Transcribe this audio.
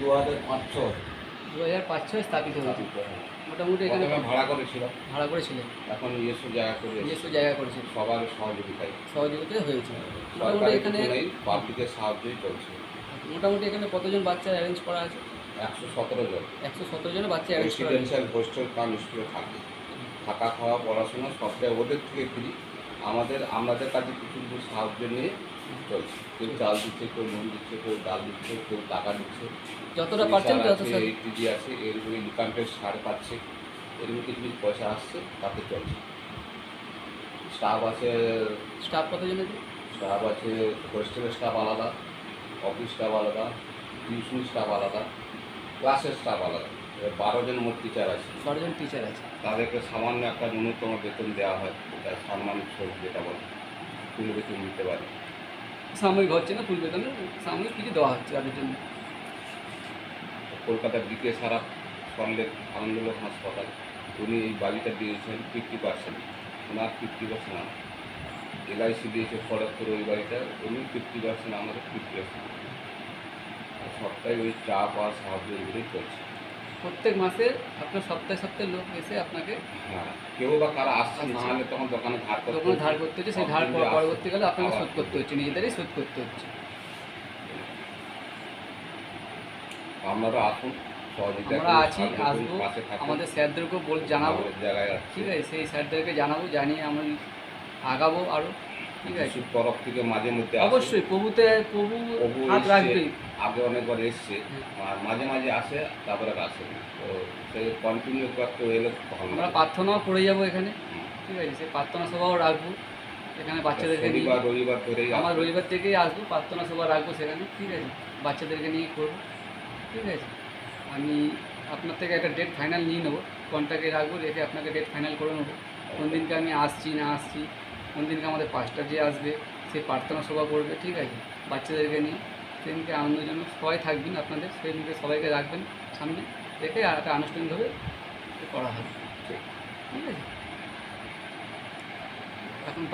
2005-06 2005-06 স্থাপিত হয়েছে। মোটামুটি এখানে ভাড়া করেছিল, ভাড়া করেছিলেন, এখন নিজস্ব জায়গা করে নিজস্ব জায়গা করেছিল, সবার সহযোগিতায় হয়েছে। মোটামুটি সরকারি এখানে কিছু নেই, পাবলিকের সাহায্যই চলছে। মোটামুটি এখানে কতজন বাচ্চা অ্যারেঞ্জ করা আছে? 117 জন 117 জনের বাচ্চা অ্যারেঞ্জ করা আছে। রেসিডেন্সিয়াল হোস্টেল কাম স্কুলে থাকে, থাকা খাওয়া পড়াশোনা সবটাই ওদের থেকে ফ্রি। আমাদের কাছে কিছু কিছু সাহায্য নিয়ে চলছে। কেউ চাল দিচ্ছে, কেউ নুন দিচ্ছে, কেউ ডাল দিচ্ছে, কেউ টাকা দিচ্ছে, যতটা পারছেন ততটা। এইটিজি আছে, এরকম ইনকাম ট্যাক্স ছাড় পাচ্ছে, এরকম কিছু কিছু পয়সা আসছে, তাতে চলছে। স্টাফ আছে, স্টাফ কতজন আছে? স্টাফ আছে, হোস্টেলের স্টাফ আলাদা, অফিস স্টাফ আলাদা, টিউশন স্টাফ আলাদা, ক্লাসের স্টাফ আলাদা। 12 জন মোট টিচার আছে। 12 জন টিচার আছে। তাদেরকে সামান্য একটা ন্যূনতম বেতন দেওয়া হয়, এটা সম্মান যেটা বলে ফুল বেতন দিতে পারে। সাময়িক হচ্ছে না ফুল বেতনে, সাময়িক কিছু দেওয়া হচ্ছে তাদের জন্য। কলকাতার বিকে সারা সল্লেক আনন্দলোক হাসপাতাল, উনি এই বাড়িটা দিয়েছেন 50%, ওনার 50% আমার। LIC দিয়েছে খড়গপুর ওই বাড়িটা, উনি 50%, আমাদের 50%। সবটাই ওই চাপ আর সাহায্য এগুলোই চলছে। প্রত্যেক মাসে আপনার সপ্তাহে সপ্তাহে লোক এসে আপনাকে, হ্যাঁ, কেউ বা কারা আসছে না হলে তখন দোকানে ধার করতে হচ্ছে, সেই ধার পরবর্তীকালে আপনাকে শোধ করতে হচ্ছে, নিজেদেরই শোধ করতে হচ্ছে। আপনারা আসুন, আমরা আছি, আসবো, আমাদের স্যারদেরকেও জানাবো, ঠিক আছে, সেই স্যারদেরকে জানাবো, জানিয়ে আমরা আগাবো আরও, ঠিক আছে। তরফ থেকে মাঝে মধ্যে অবশ্যই প্রভু হাত রাখবেই। আগে অনেকবার এসছে, আর মাঝে মাঝে আসে, তারপরে আসে তো সেই কন্টিনিউ করতে এলে আমরা প্রার্থনাও করে যাবো এখানে, ঠিক আছে, সেই প্রার্থনা সভাও রাখবো এখানে বাচ্চাদেরকে নিয়ে। রবিবার ধরেই আমার রবিবার থেকেই আসবো, প্রার্থনা সভা রাখবো সেখানে, ঠিক আছে, বাচ্চাদেরকে নিয়ে করবো, ঠিক আছে। আমি আপনার থেকে একটা ডেট ফাইনাল নিয়ে নেবো, কন্ট্যাক্টে রাখবো, রেখে আপনাকে ডেট ফাইনাল করে নেবো কোন দিনকে আমি আসছি না আসছি, কোন দিনকে আমাদের পাঁচটা যে আসবে সেই প্রার্থনা সভা করবে, ঠিক আছে, বাচ্চাদেরকে নিয়ে। সেদিনকে আনন্দজনক সবাই থাকবেন, আপনাদের সেদিনকে সবাইকে রাখবেন সামনে রেখে, আর একটা আনুষ্ঠানিকভাবে করা হবে, ঠিক আছে। এখন